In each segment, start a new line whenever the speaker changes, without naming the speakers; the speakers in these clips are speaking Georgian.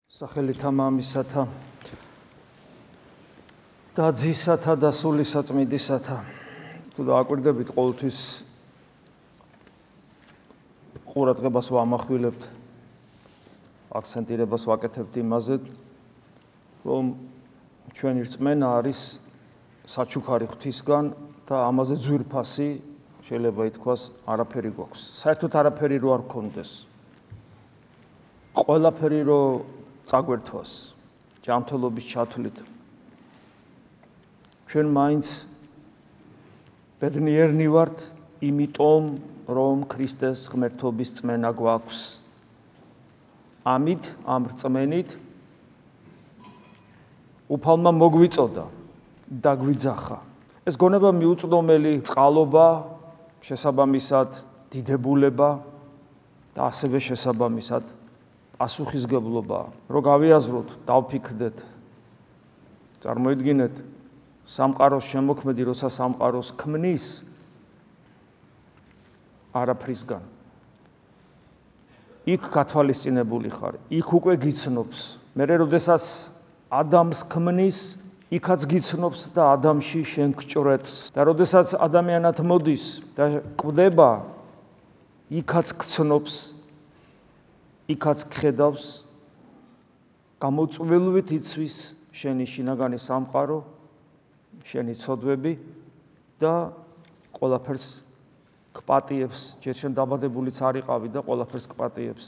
სახელითა მამისათა და ძისათა და სულისაწმინდისათა თუ დააკვირდებით ყოველთვის ყურადღებას ვამახვილებთ აქცენტირებას ვაკეთებთ იმაზე რომ ჩვენი რწმენა არის საჩუქარი ღვთისგან და ამაზე ძვირფასი შეიძლება ითქვას არაფერი გვაქვს საერთოდ არაფერი რო არ გქონდეს ყველაფერი რო წაგვერთვას ჯანმრთელობის ჩათვლით ჩვენ მაინც ბედნიერნი ვართ იმიტომ რომ ქრისტეს ღმერთობის წმენა გვაქვს ამით ამ რწმენით უფალმა მოგვიწოდა და გვიძახა ეს გონება მიუწვდომელი წყალობა შესაბამისად დიდებულება და ასევე შესაბამისად პასუხისგებლობა რო გავიაზროთ დავფიქრდეთ წარმოიდგინეთ სამყაროს შემოქმედი როცა სამყაროს ქმნის არაფრისგან იქ გათვალისწინებული ხარ იქ უკვე გიცნობს მერე როდესაც ადამს ქმნის იქაც გიცნობს და ადამში შენ გჭრეთს და როდესაც ადამიანად მოდის და კვდება იქაც გცნობს იქაც გხედავს გამოწვეულვით იცვის შენი შინაგანი სამყარო შენი ცოდვები და ყველაფერს გპატიებს ჯერ შენ დაბადებულიც არ იყავი და ყველაფერს გპატიებს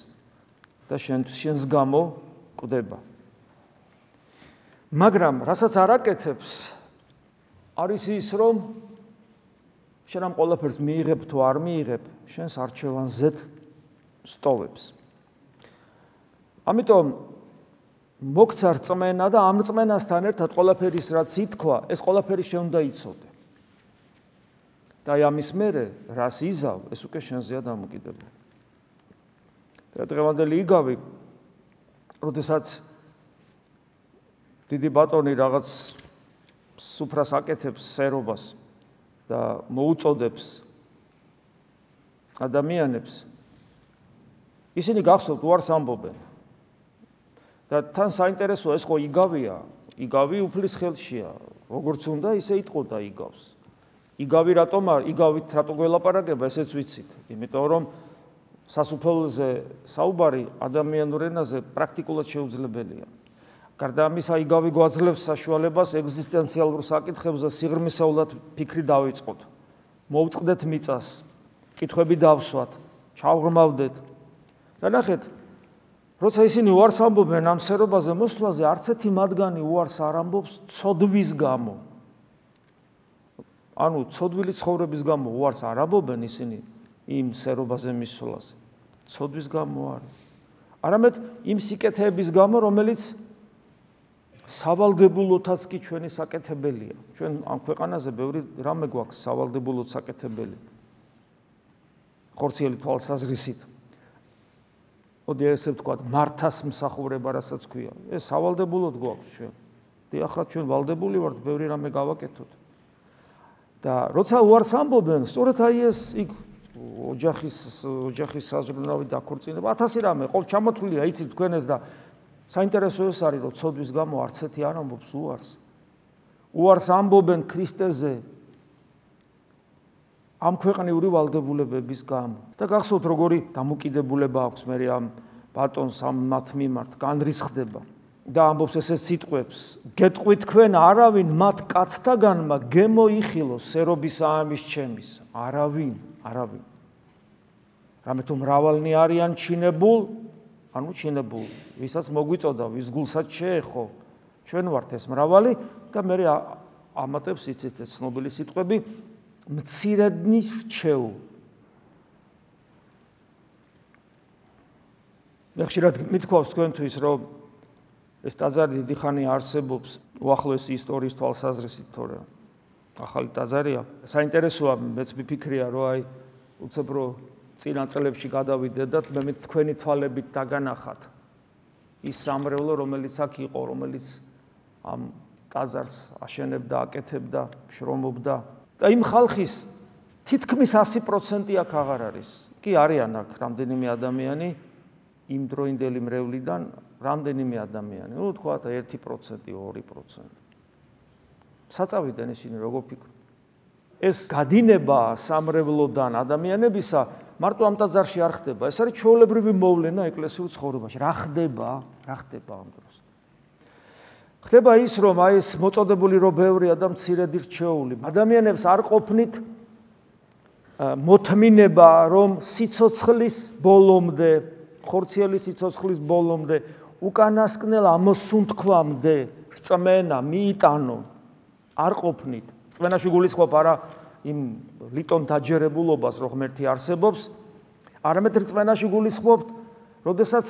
და შენს გამო კვდება მაგრამ რასაც არ აკეთებს არის ის რომ შენ ამ ყველაფერს მიიღებ თუ არ მიიღებ შენს არჩევანზედ სტოვებს ამიტომ მოგცა რწმენა და ამ რწმენასთან ერთად ყველაფერის რაც ითქვა ეს ყველაფერი შენ უნდა იცოდე და ამის მერე რას იზავ ეს უკვე შენზეა დამოკიდებული და დღევანდელი იგავი როდესაც დიდი ბატონი რაღაც სუფრას აკეთებს სერობას და მოუწოდებს ადამიანებს ისინი გახსოვთ უარს ამბობენ და თან საინტერესოა ეს ხო იგავია იგავი უფლის ხელშია როგორც უნდა ისე იტყოდა იგავს იგავი რატომ არ იგავით რატო გველაპარაკება ესეც ვიცით იმიტომ რომ სასუფეველზე საუბარი ადამიანურ ენაზე პრაქტიკულად შეუძლებელია გარდა ამისა იგავი გვაძლევს საშუალებას ეგზისტენციალურ საკითხებზე სიღრმისეულად ფიქრი დავიწყოთ მოვწყდეთ მიწას კითხვები დავსვათ ჩავღრმავდეთ და ნახეთ როცა ისინი უარს ამბობენ ამ სერობაზე მოსვლაზე არც ერთი მათგანი უარს არ ამბობს ცოდვის გამო ანუ ცოდვილი ცხოვრების გამო უარს არ ამბობენ ისინი იმ სერობაზე მისვლაზე ცოდვის გამო არამედ იმ სიკეთეების გამო რომელიც სავალდებულოთაც კი ჩვენი საკეთებელია ჩვენ ამ ქვეყანაზე ბევრი რამე გვაქვს სავალდებულოდ საკეთებელი ხორციელი თვალსაზრისით მოდი ესე ვთქვათ მართას მსახურება რასაც ქვია ეს სავალდებულოდ გვაქვს ჩვენ დიახ ჩვენ ვალდებული ვართ ბევრი რამე გავაკეთოთ და როცა უარს ამბობენ სწორედ აი ეს იქ ოჯახის საზრუნავი დაქორწინება 1000 რამე ყოველ ჩამოთვლილია იცით თქვენ ეს და საინტერესო ეს არის რომ ცოდვის გამო არც ერთი არ ამბობს უარს ამბობენ ქრისტეზე ამ ქვეყნიური ვალდებულებების გამო და გახსოვთ როგორი დამოკიდებულება აქვს მე ამ ბატონს ამ მათ მიმართ განრისხდება და ამბობს ესეც სიტყვებს გეტყვით თქვენ არავინ მათ კაცთაგანმა გემოიხილოს სერობის ამის ჩემის არავინ რამე თუ მრავალნი არიან ჩინებულ ვისაც მოგვიწოდა ვის გულსაც შეეხო ჩვენ ვართ ეს მრავალი და მე ამატებს იცით ეს ცნობილი სიტყვები მცირედნი რჩეულ მე ხშირად მithქვავს თქვენთვის რომ ეს ტაძარი დიდი ხანი არსებობს უახლოესი ისტორიის თვალსაზრისით თორე ახალი ტაძარია საინტერესოა მეც მიფიქრია რომ აი უცებ რომ წინა წლებში გადავიდედათ მე თქვენი თვალებით დაგანახათ ის სამრევლო რომელიც აქ იყო რომელიც ამ ტაძარს აშენებდა აკეთებდა შრომობდა და იმ ხალხის თითქმის 100% აქ აღარ არის. კი არიან აქ რამდენიმე ადამიანი იმ დროინდელი მრევლიდან რამდენიმე ადამიანი, ну თქვათ 1%, 2%. საწავიდან ისინი როგორ ფიქრობენ? ეს გადინება სამრევლოდან ადამიანებისა მარტო ამ ტაძარში არ ხდება. ეს არის ჩვეულებრივი მოვლენა ეკლესიურ ცხოვრებაში. რა ხდება ამ დროს? ხდება ის, რომ აი ეს მოწოდებული რო ბევრია და მცირედი რჩეული. ადამიანებს არ ყოფნით მოთმინება, რომ სიცოცხლის ბოლომდე, ხორციელი სიცოცხლის ბოლომდე, უკანასკნელ ამოსუნთქვამდე რწმენა მიიტანო. არ ყოფნით. რწმენაში გულისხმობ არა იმ ლიტონ დაჯერებულობას, რომ ღმერთი არსებობს, არამედ რწმენაში გულისხმობთ, როდესაც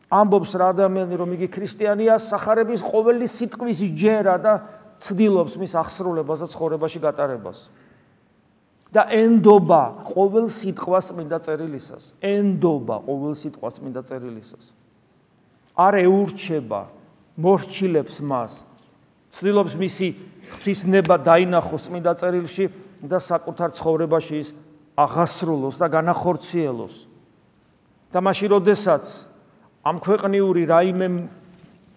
ამბობს რა ადამიანი, რომ იგი ქრისტიანია, სახარების ყოველი სიტყვის ჯერა და ცდილობს მის აღსრულებას და ცხოვრებაში გატარებას. და ენდობა ყოველ სიტყვას წმინდა წერილისას. ენდობა ყოველ სიტყვას წმინდა წერილისას. არ ეურჩება, მორჩილებს მას. ცდილობს მისი ღვთისნება დაინახოს წმინდა წერილში და საკუთარ ცხოვრებაში ის აღასრულოს და განახორციელოს. და მაშინ როდესაც ამ ქვეყნიური რაიმე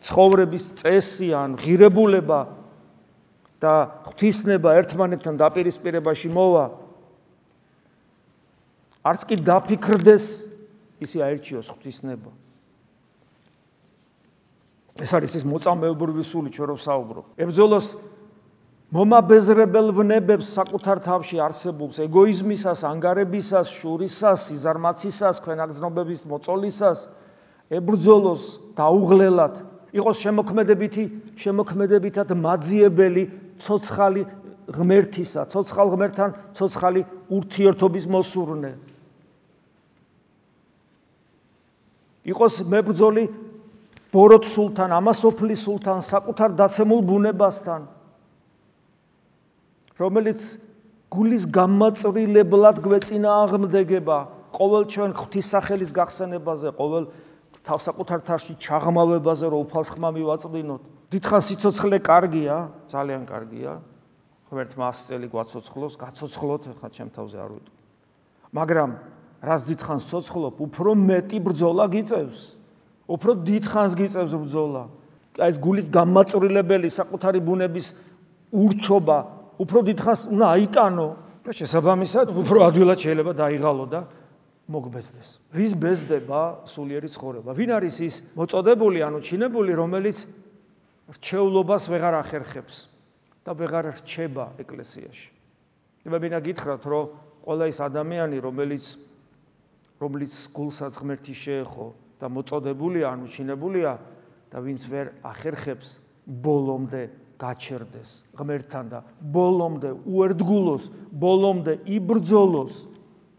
ცხოვრების წესი ან ღირებულება და ღვთისნება ერთმანეთთან დაპირისპირებაში მოვა, არც კი დაფიქრდეს, ისი აერჩიოს ღვთისნება. ეს არის ის მოწამეობრივი სული, ჩვენ რო საუბრობ. ებრძოლოს მომაბეზრებელ ვნებებს საკუთარ თავში არსებობს ეგოიზმისას, ანგარებისას, შურისას, სიზარმაცისას, ქვენაგრძნობების მოწოლისას, ებრძოლოს დაუღლელად, იყოს შემოქმედებითად მაძიებელი ცოცხალი ღმერთისა, ცოცხალ ღმერთთან ცოცხალი ურთიერთობის მოსურნე. იყოს მებრძოლი ბოროტ სულთან, ამასოფლის სულთან, საკუთარ დაცემულ ბუნებასთან, რომელიც გულის გამაწვრილებლად გვეწინააღმდეგება ყოველ ჩვენ ღვთისახელის გახსენებაზე, ყოველ თავსაკუთარ თავს ჩაღმავებაზე, რომ უფალსხმა მივაწვდინოთ. დიდხანს სიცოცხლე კარგია, ძალიან კარგია. ღმერთმა 100 წელი გვაცოცხლოს, გაცოცხლოთ, ხა ჩემ თავზე არ ვიტყვი. მაგრამ რას დიდხანს ცოცხლობ, უფრო მეტი ბრძოლა გიწევს. უფრო დიდხანს გიწევს ბრძოლა. აი ეს გულის გამაწვრილებელი საკუთარი ბუნების ურჩობა უფრო დიდხანს უნდა აიტანო და შესაბამისად უფრო ადვილად შეიძლება დაიღალო და მოგბეზდეს. ვის ბეზდება სულიერი ცხოვრება? ვინ არის ის მოწოდებული, ანუ ჩინებული, რომელიც რჩეულობას ვეღარ ახერხებს და ვეღარ რჩება ეკლესიაში? მე მინდა გითხრათ, რომ ყველა ის ადამიანი, რომელიც გულსაც ღმერთი შეეხო და მოწოდებულია, ანუ ჩინებულია და ვინც ვერ ახერხებს ბოლომდე გაჩერდეს ღმერთთან და ბოლომდე უერთგულოს, ბოლომდე იბრძოლოს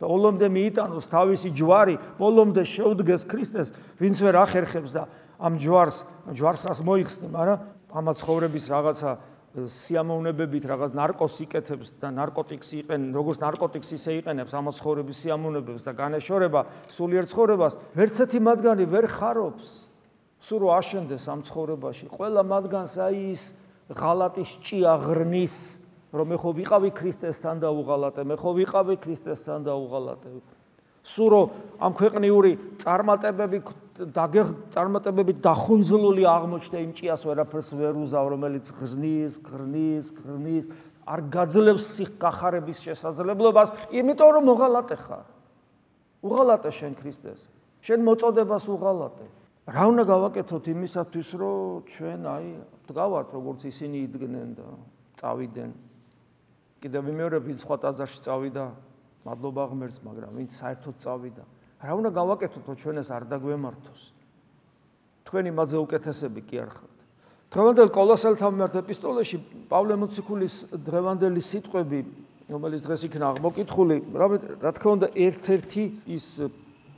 და ბოლომდე მიიტანოს თავისი ჯვარი, ბოლომდე შეუდგეს ქრისტეს, ვინც ვერ ახერხებს და ამ ჯვარს მოიხსნი, მაგრამ ამაც ცხოვრების რაღაცა სიამოვნებებით რაღაც ნარკოს იკეთებს და ნარკოტიკს იყენებს, როგორც ნარკოტიკს ისე იყენებს ამაც ცხოვრების სიამოვნებებს და განეშორება სულიერ ცხოვრებას, ვერცერთი მათგანი ვერ ხარობს სულ რო აშენდეს ამ ცხოვრებაში. ყველა მათგანს აი ის ღალატის ჭია ღრნის, რომ მე ხო ვიყავი ქრისტესთან და უღალატე, მე ხო ვიყავი ქრისტესთან და უღალატე. სულ რო ამ ქვეყნიური წარმატებებით დახუნძლული აღმოჩნდა იმ ჭიას ვერაფერს ვერ უზავ, რომელიც ღრნის, არ გაძლევს სიხკახარების შესაძლებლობას, იმიტომ რომ უღალატე ხარ. უღალატე შენ ქრისტეს, შენ მოწოდებას უღალატე. რა უნდა გავაკეთოთ იმისათვის, რომ ჩვენ აი დგავართ, როგორც ისინი იდგნენ და წავიდნენ. კიდევ მეორე ვინც სხვა ტაძარში წავიდა, მადლობა ღმერთს, მაგრამ ვინც საერთოდ წავიდა. რა უნდა გავაკეთოთ, რომ ჩვენ ეს არ დაგვემართოს? თქვენი მათზე უკეთესები კი არ ხართ. დღევანდელ კოლოსელთა მიმართ ეპისტოლეში პავლე მოციქულის დღევანდელი სიტყვები, რომელიც დღეს იქნა აღმოკითხული, რა თქმა უნდა, ერთ-ერთი ის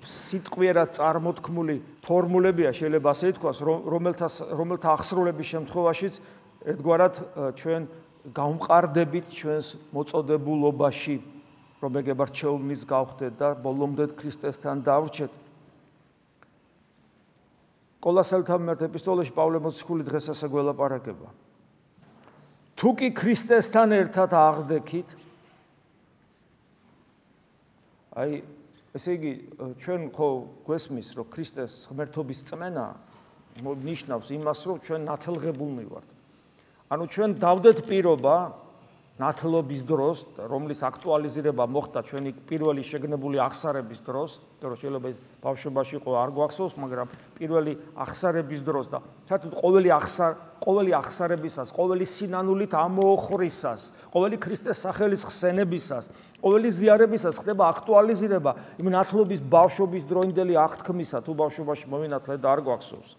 სიტყვიერად წარმოთქმული ფორმულებია, შეიძლება ასე ითქვას, რომელთა აღსრულების შემთხვევაშიც ერთგვარად ჩვენ გავმყარდებით ჩვენს მოწოდებულობაში, რომ მეგებარჩეულმის გავხდეთ და ბოლომდე ქრისტესთან დავრჩეთ. კოლოსელთა მიმართ ეპისტოლეში პავლე მოციქული დღეს ასე გველაპარაკება. თუ კი ქრისტესთან ერთად აღდექით, აი ესე იგი ჩვენ ხო გვესმის რომ ქრისტეს ღმერთობის წმენა ნიშნავს იმას რომ ჩვენ ნათელღებულნი ვართ. ანუ ჩვენ დავდეთ პირობა ნათლობის დროს, რომლის აქტუალიზირება მოხდა ჩვენი პირველი შეგნებული აღსარების დროს, რომ შეიძლება ეს ბავშვობაში იყო არ გვახსოვს, მაგრამ პირველი აღსარების დროს და საერთოდ ყოველი აღსარებისას, ყოველი სინანულით ამოოხრისას, ყოველი ქრისტეს სახელის ხსენებისას, ყოველი ზიარებისას ხდება აქტუალიზირება იმ ნათლობის ბავშვობის დროინდელი აღთქმისა, თუ ბავშვობაში მოვინათლეთ და არ გვახსოვს.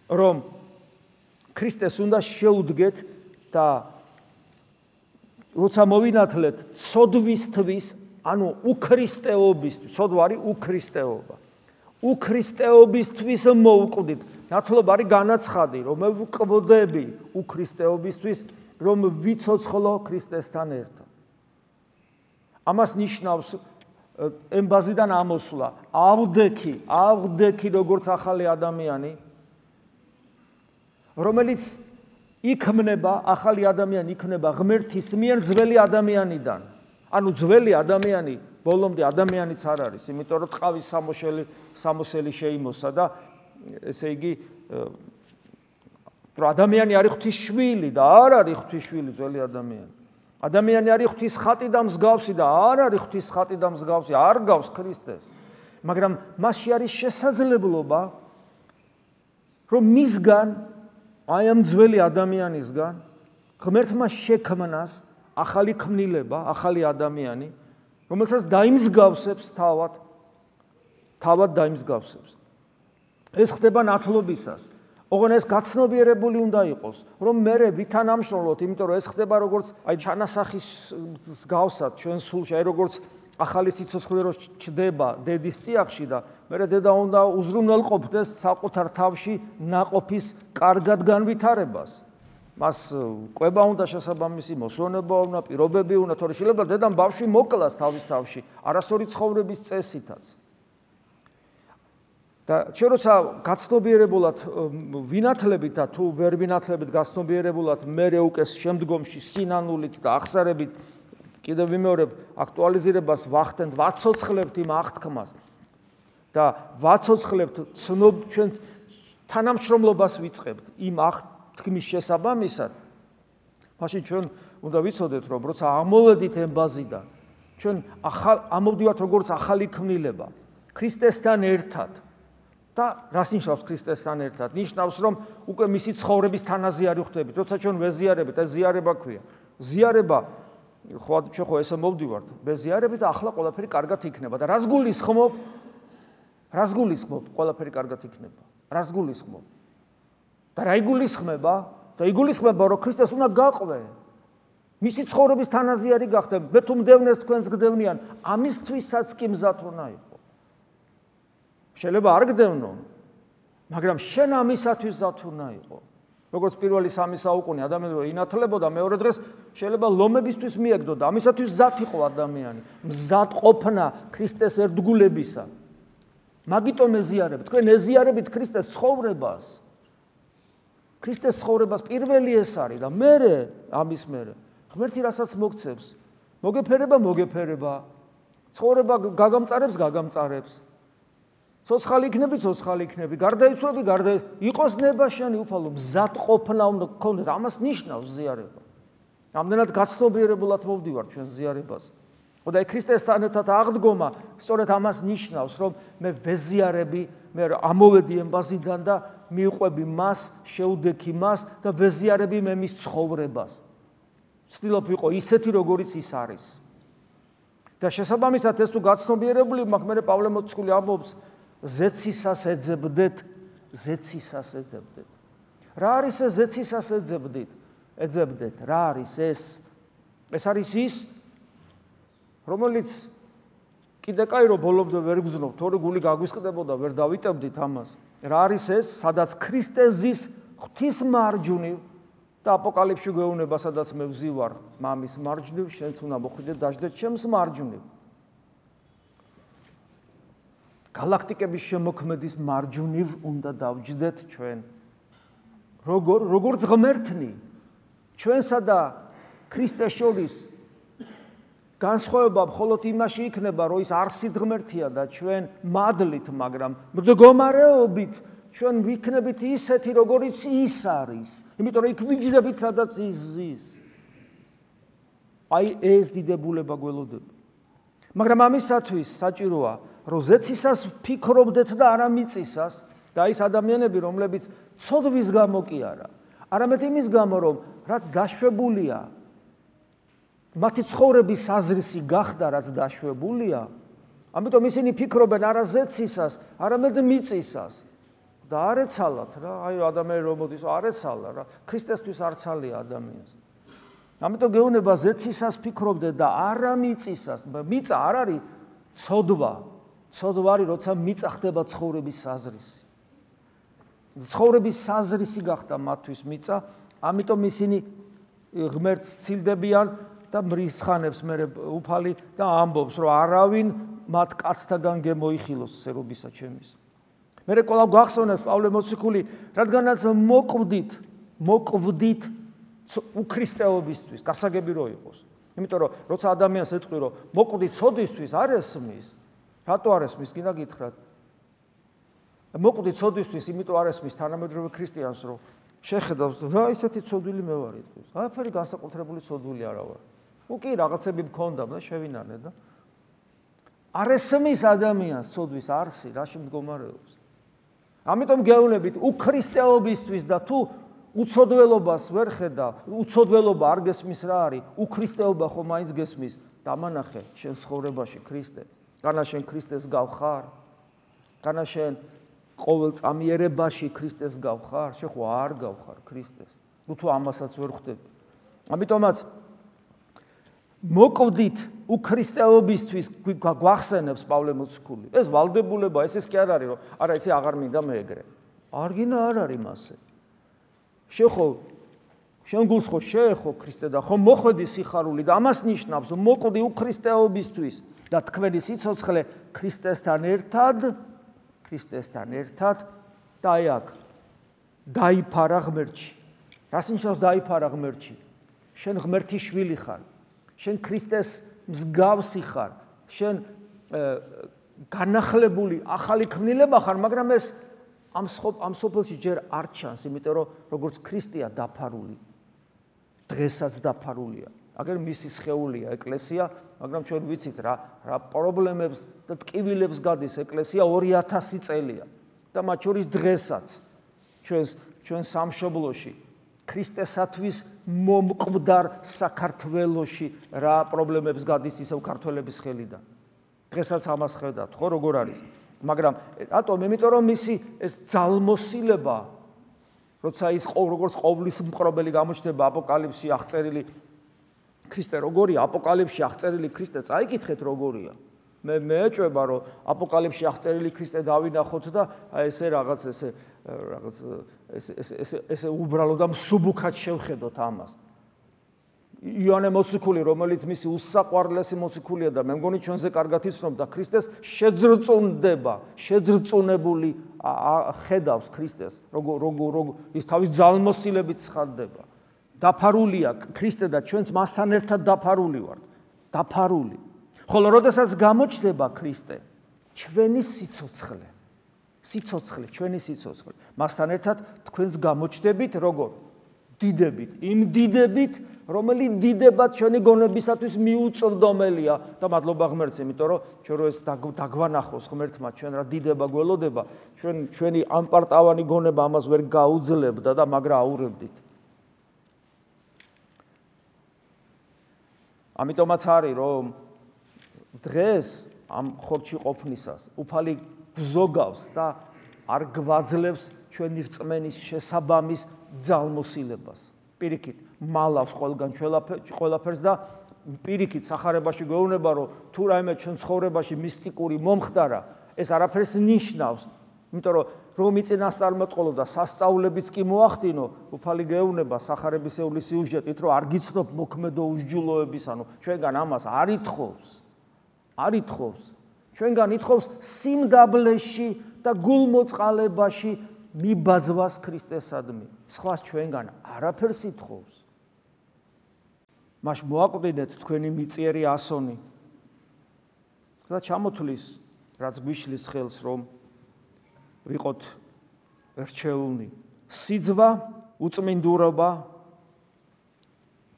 რომ ქრისტეს უნდა შეუდგეთ და როცა მოვინათლეთ ცოდვისთვის, ანუ უქრისტეობისთვის, ცოდვა არის უქრისტეობა. უქრისტეობისთვის მოვკვდით. ნათლობა არის განაცხადი, რომ მე ვკვდები უქრისტეობისთვის, რომ ვიცოცხლო ქრისტესთან ერთად. ამას ნიშნავს ემბაზიდან ამოსვლა, ავდექი როგორც ახალი ადამიანი, რომელიც იქმნება, ახალი ადამიანი იქნება ღმერთის მიერ ძველი ადამიანიდან. ანუ ძველი ადამიანი ბოლომდე ადამიანიც არ არის, იმიტომ რომ ტყავის სამოსელი შეიმოსა და ესე იგი რომ ადამიანი არის ღვთის შვილი და არ არის ღვთის შვილი ძველი ადამიანი. ადამიანი არის ღვთის ხატი და მსგავსი და არ არის ღვთის ხატი და მსგავსი, არ გავს ქრისტეს. მაგრამ მასში არის შესაძლებლობა რომ მისგან აი ამ ძველი ადამიანისგან ღმერთმა შექმნას ახალი ქმნილება, ახალი ადამიანი, რომელსაც დაიმსგავსებს თავად დაიმსგავსებს. ეს ხდება ნათლობისას. ოღონდ ეს გაცნობიერებული უნდა იყოს, რომ მე ვითანამშრომლოთ, იმიტომ რომ ეს ხდება როგორც აი ჩანასახის მსგავსად ჩვენ სულში, აი როგორც ახალი სიცოცხლე რო ჩდება დედის წიაღში და მე დედა უნდა უზრუნველყოფდეს საკუთარ თავში ნაყოფის კარგად განვითარებას. მას კვება უნდა შესაბამისი მოსვენება უნდა, პირობები უნდა, თორე შეიძლება დედამ ბავშვი მოკლას თავის თავში, არასწორი ცხოვრების წესითაც. და ჩვენ როცა გაცნობიერებულად ვინათლებით და თუ ვერ ვინათლებით გაცნობიერებულად მე უკვე შემდგომში სინანულით და აღსარებით კიდევ ვიმეორებ აქტუალიზირებას ვახდენთ, ვაცოცხლებთ იმ აღთქმას და ვაცოცხლებთ ჩვენ თანამშრომლობას ვიწყებთ იმ აღთქმის შესაბამისად. მაშინ ჩვენ უნდა ვიცოდეთ, რომ როცა ამოვედით ემბაზიდან, ჩვენ ამოვდივართ როგორც ახალი ქმნილება ქრისტესთან ერთად. და რას ნიშნავს ქრისტესთან ერთად? ნიშნავს, რომ უკვე მისი ცხოვრების თანაზიარი ხდებით. როცა ჩვენ ვეზიარებით, ეს ზიარება ქვია. ზიარება ჩვენ ხო ესე მოვდივართ, ბეზიარები და ახლა ყველაფერი კარგად იქნება. და რას გულისხმობ? ყველაფერი კარგად იქნება. რას გულისხმობ? და რა იგულისხმება? და იგულისხმება, რომ ქრისტეს უნდა გაყვე. მისი ცხოვრების თანაზიარი გახდე. მე თუ მდევნეს თქვენს გდევნიან, ამისთვისაც კი მზად უნდა იყო. შეიძლება არ გდევნონ, მაგრამ შენ ამისათვის მზად უნდა იყო. როგორც პირველი 3 საუკუნე ადამიანი ინათლებოდა, მეორე დღეს შეიძლება ლომებისთვის მიეგდო და ამისათვის მზად იყო ადამიანი. მზად ყოფნა ქრისტეს ერთგულებისა. მაგიტომ ეზიარებთ, თქვენ ეზიარებით ქრისტეს ცხოვრებას. ქრისტეს ცხოვრებას პირველი ეს არის და მერე ამის მერე ღმერთი რასაც მოგცემს, მოგეფერება, ცხოვრება გაგამწარებს. ცოცხალი იქნები, გარდაიცვლები, იყოს ნება შენი უფალო, მზად ყოფნა უნდა გქონდეს, ამას ნიშნავს ზიარება. ამდენად გაცნობიერებულად მოვდივარ ჩვენ ზიარებას. და ქრისტესთან ერთად აღდგომა სწორედ ამას ნიშნავს, რომ მე ვეზიარები, მე ამოვედი ემბაზიდან და მივყვები მას, შეუდექი მას და ვეზიარები მე მის ცხოვრებას. ვცდილობ ვიყო ისეთი, როგორიც ის არის. და შესაბამისად ეს თუ გაცნობიერებული მაქვს, მე პავლე მოციქული ამბობს ზეცისას ეძებდეთ. რა არის ეს ზეცისას ეძებდეთ? რა არის ეს? ეს არის ის, რომელიც კიდე კაირო ბოლომდე ვერ გძნობ, თორე გული გაგვისყდებოდა, ვერ დავიტებდით ამას. რა არის ეს? სადაც ქრისტეზის ღვთის მარჯვნივ და აპოკალიფში გვეუბნება, სადაც მე ვზივარ მამის მარჯვნივ, შენც უნდა მოხვიდე დაждეთ ჩემს მარჯვნივ. გალაქტიკების შემოქმედის მარჯვნივ უნდა დავჯდეთ ჩვენ. როგორც ღმერთნი ჩვენსა და ქრისტეს შორის განსხვავება მხოლოდ იმაში იქნება, რომ ის არსით ღმერთია და ჩვენ მადლით, მაგრამ მდგომარეობით ჩვენ ვიქნებით ისეთი, როგორიც ის არის. იმიტომ რომ იქ ვიჯდებით, სადაც ის ზის. აი ეს დიდებულება გველოდები. მაგრამ ამისათვის საჭიროა, რომ ზეცისას ვფიქრობდეთ და არა მიწისას და ის ადამიანები, რომლებიც ცოდვის გამო კი არა, არამედ იმის გამო, რომ რაც დაშვებულია, მათი ცხოვრების აზრისი გახდა, რაც დაშვებულია, ამიტომ ისინი ფიქრობენ არა ზეცისას, არამედ მიწისას. და არ ეცალათ რა, აი ადამიანი რომ მოდის, არ ეცალა რა, ქრისტესთვის არ ცალია ადამიანს. ამიტომ გეუბნება ზეცისას ფიქრობდეთ და არა მიწისას. მიწა არ არის ცოდვა. ცოდვა არის, როცა მიწა ხდება ცხოვრების საზრისი. ცხოვრების საზრისი გახდა მათთვის მიწა, ამიტომ ისინი ღმერთს ცილდებიან და მრისხანებს მერე უფალი და ამბობს, რომ არავინ მათ კაცთაგან გემოიხილოს სერობისა ჩემის. მერე კვლავ გახსოვნებს პავლე მოციქული, რადგანაც მოკვდით უქრისტეობისთვის, გასაგები რო იყოს. იმიტომ რომ როცა ადამიანს ეთქვი, რომ მოკვდით ცოდვისთვის, არ ესმის. რატო არ ესმის? გინდა გითხრათ. მოკვდით ცოდვისთვის, იმიტომ არ ესმის თანამედროვე ქრისტიანს, რომ შეხედავს, რა ისეთი ცოდვილი მე ვარ იტყვის. არაფერი განსაკუთრებული ცოდვილი არა ვარ. კი რაღაცები მქონდა და შევინანე და არ ესმის ადამიანს ცოდვის არსი, რაში მდგომარეობს. ამიტომ გეუბნებით უქრისტეობისთვის და თუ უცოდველობას ვერ ხედავ, უცოდველობა არ გესმის რა არის, უქრისტეობა ხომ მაინც გესმის, დამანახე შენ ცხოვრებაში ქრისტე. განა შენ ქრისტეს გავხარ? განა შენ ყოველწამიერებაში ქრისტეს გავხარ? შენ ხო არ გავხარ ქრისტეს. თუ ამასაც ვერ ხვდები. ამიტომაც მოკვდით უქრისტეობისთვის გვახსენებს პავლე მოციქული. ეს ვალდებულება, ეს კი არ არის, რომ არა იცი აღარ მინდა მე ეგრე. არგინა არ არის მასე. შენ გულს ხო შეეხო ქრისტე და ხო მოხვედი სიხარული და ამას ნიშნავს მოკვდი უქრისტეობისთვის და თქვენი სიცოცხლე ქრისტესთან ერთად და აი აქ დაიფარა ღმერთში. რას ნიშნავს დაიფარა ღმერთში? შენ ღმერთის შვილი ხარ. შენ ქრისტეს მსგავსი ხარ, შენ განახლებული ახალი ქმნილება ხარ, მაგრამ ეს ამ სოფელში ჯერ არ ჩანს, იმიტომ რომ როგორც ქრისტეა დაფარული, დღესაც დაფარულია. აგერ მისი სხეულია ეკლესია, მაგრამ ჩვენ ვიცით რა პრობლემებს და ტკივილებს გადის ეკლესია 2000 წელია და მათ შორის დღესაც ჩვენ სამშობლოში ქრისტესათვის მომკვდარ საქართველოში რა პრობლემებს გადის ისევ ქართველების ხელიდან. დღესაც ამას ხედავთ, ხო როგორ არის? მაგრამ რატომ? იმიტომ რომ მისი ეს ძალმოსილება, როცა ის როგორც ყოვლის მყრობელი გამოჩნდება აპოკალიფსში აღწერილი ქრისტე როგორია, აპოკალიფსში აღწერილი ქრისტე წაიკითხეთ როგორია. მე ეჭვება რომ აპოკალიფსში აღწერილი ქრისტე დავინახოთ და ესე რაღაც ესე უბრალოდ და მსუბუქად შევხედოთ ამას. იონე მოციქული, რომელიც მისი უსაყვარლესი მოციქულია და მე მგონი ჩვენზე კარგად იცნობდა ქრისტეს, შეძრწუნდება, შეძრწუნებული ხედავს ქრისტეს, როგორ ის თავის ძალმოსილებით ცხადდება. დაფარულია ქრისტე და ჩვენც მასთან ერთად დაფარული ვართ. დაფარული. ხოლო როდესაც გამოჩნდება ქრისტე, ჩვენი სიცოცხლე, ჩვენი სიცოცხლე, მასთან ერთად თქვენს გამოჩნდებით როგორ? დიდებით, იმ დიდებით, რომელიც დიდება ჩვენი გონებისათვის მიუწვდომელია და მადლობა ღმერთს, იმიტომ რომ ჩვენ რო ეს დაგვანახოს ღმერთმა ჩვენ რა დიდება გველოდება, ჩვენი ამპარტავანი გონება ამას ვერ გაუძლებდა და მაგრა აურებდით. ამიტომაც არის რომ დღეს ამ ხორცში ყოფნისას უფალი გზოგავს და არ გვაძლევს ჩვენი რწმენის შესაბამის ძალმოსილებას. პირიქით მალავს ყველგან ყველაფერს და პირიქით სახარებაში გვეუბნება რომ თუ რაიმე ჩვენ ცხოვრებაში მისტიკური მომხდარა, ეს არაფერს ნიშნავს. იმიტომ რომ მიწინასწარმეტყველო და სასწავლებიც კი მოახდინო, უფალი გეუბნება სახარებისეული სიუჟეტით, რომ არ გიცნობ მოქმედო უსჯულოების, ანუ ჩვენგან ამას არ ითხოვს. ჩვენგან ითხოვს სიმდაბლეში და გულმოწყალებაში მიბაძვას ქრისტესადმი. სხვა ჩვენგან არაფერს ითხოვს. მას მოაკვდინეთ თქვენი მიწიერი ასონი და ჩამოთვლის რაც გვიშლის ხელს რომ ვიყოთ ერჩეულნი სიძვა უწმინდურობა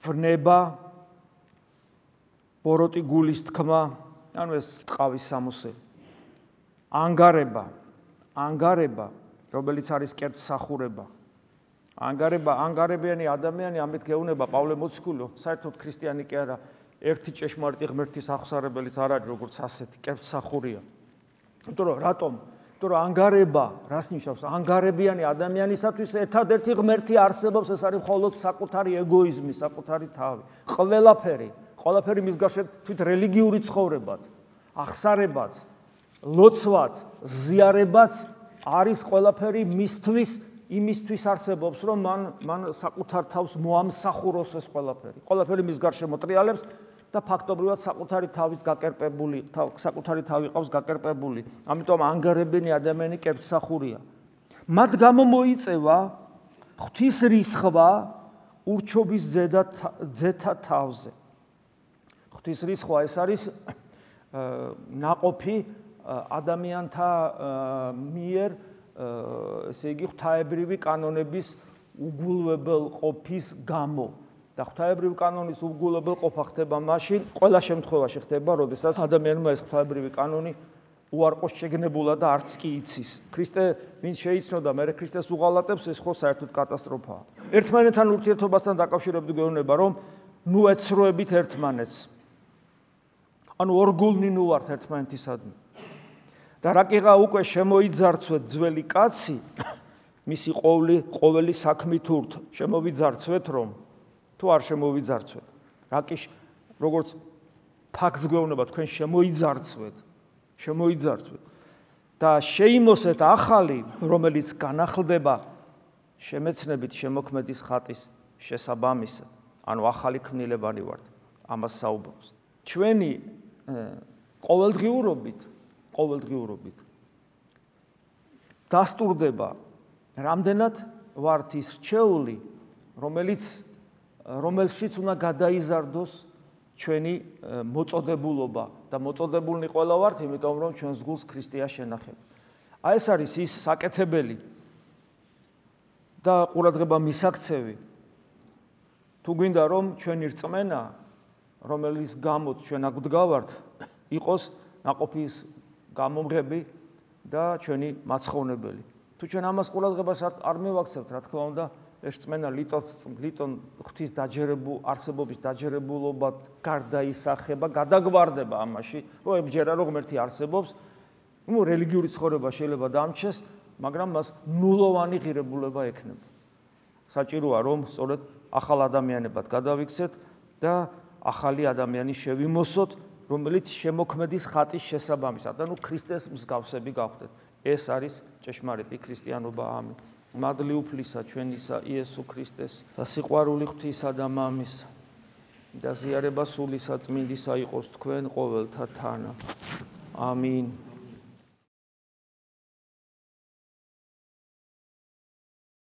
ვრნება ბოროტი გულის თქმა ანუ ეს ყავის სამოსელი ანგარება რომელიც არის კერპსახურება ანგარებიანი ადამიანი ამით გეუბნება პავლე მოციქულო საერთოდ ქრისტიანი კი არა ერთი ჭეშმარიტი ღმერთის აღსარებელიც არ არის როგორც ასეთი კერპსახურია იმიტომ რომ რატომ რომ ანგარება რას ნიშნავს ანგარებიანი ადამიანისათვის ერთადერთი ღმერთი არსებობს ეს არის მხოლოდ საკუთარი ეგოიზმი საკუთარი თავი ყველაფერი მის გარშემო თვით რელიგიური ცხოვრებაც აღსარებაც ლოცვაც ზიარებაც არის ყველაფერი იმისთვის არსებობს რომ მან საკუთარ თავს მოამსახუროს ეს ყველაფერი მის გარშემო ტრიალებს და ფაქტობრივად საკუთარი თავი ყავს გაკერპებული ამიტომ ანგარებიანი ადამიანი კერპსახურია მათ გამო მოიწევა ღვთის რისხვა ურჩობის ძეთა თავზე ღვთის რისხვა ეს არის ნაყოფი ადამიანთა მიერ ესე იგი ღვთაებრივი კანონების უგულებელ ყოფის გამო და ღვთაებრივი კანონის უგულებელ ყოფა ხდება მაშინ ყველა შემთხვევაში ხდება როდესაც ადამიანმა ეს ღვთაებრივი კანონი უარყოს შეგნებულა და არც კი იცის ქრისტე ვინც შეიცნოდა მე ქრისტეს უღალატებს ეს ხო საერთოდ კატასტროფაა ერთმანეთთან ურთიერთობასთან დაკავშირებით გვეუბნება რომ ნუ ეცროებით ერთმანეთს ანუ ორგულნი ნუ ვართ ერთმანეთისადმი და რაკიღა უკვე შემოიძარცვეთ ძველი კაცი მისი ყოველი საქმით ურთ შემოვიძარცვეთ რომ თუ არ შემოვიძარცვეთ რაკი როგორც ფაქტს გვეუბნება თქვენ შემოიძარცვეთ და შეიმოსეთ ახალი რომელიც განახლდება შემეცნებით შემოქმედის ხატის შესაბამისად ანუ ახალი ქმნილებანი ვართ ამას საუბრობს ჩვენი ყოველდღიურობით დასტურდება რამდენად ვართ ის რჩეული რომელშიც უნდა გადაიზარდოს ჩვენი მოწოდებულობა და მოწოდებულნი ყველა ვართ იმიტომ რომ ჩვენს გულს ქრისტეა შენახება აი ეს არის ის საკეთებელი და ყურადღება მისაქცევი თუ გვინდა რომ ჩვენი რწმენა რომელიც გამოც ჩვენ აქ ვდგავართ იყოს ნაყოფის გამომღები და ჩვენი მაცხოვნებელი თუ ჩვენ ამას ყურადღებას არ მივაქცევთ რა თქმა უნდა ეს რწმენა ლიტონ ღვთის არსებობის დაჯერებულობად გარდაისახება გადაგვარდება ამაში რომ ებჯერა რომ ღმერთი არსებობს რელიგიური ცხოვრება შეიძლება დამჩეს მაგრამ მას ნულოვანი ღირებულება ექნება საჭიროა რომ სწორედ ახალ ადამიანებად გადავიქცეთ და ახალი ადამიანი შევიმოსოთ რომელიც შემოქმედის ხატის შესაბამისად ანუ ქრისტეს მსგავსები გავხდეთ ეს არის ჭეშმარიტი ქრისტიანობა ამი მადლი უფლისა ჩვენისა იესო ქრისტეს და სიყვარული ღვთისა და მამის და ზიარება სულისა წმინდისა იყოს თქვენ ყოველთა თანა ამინ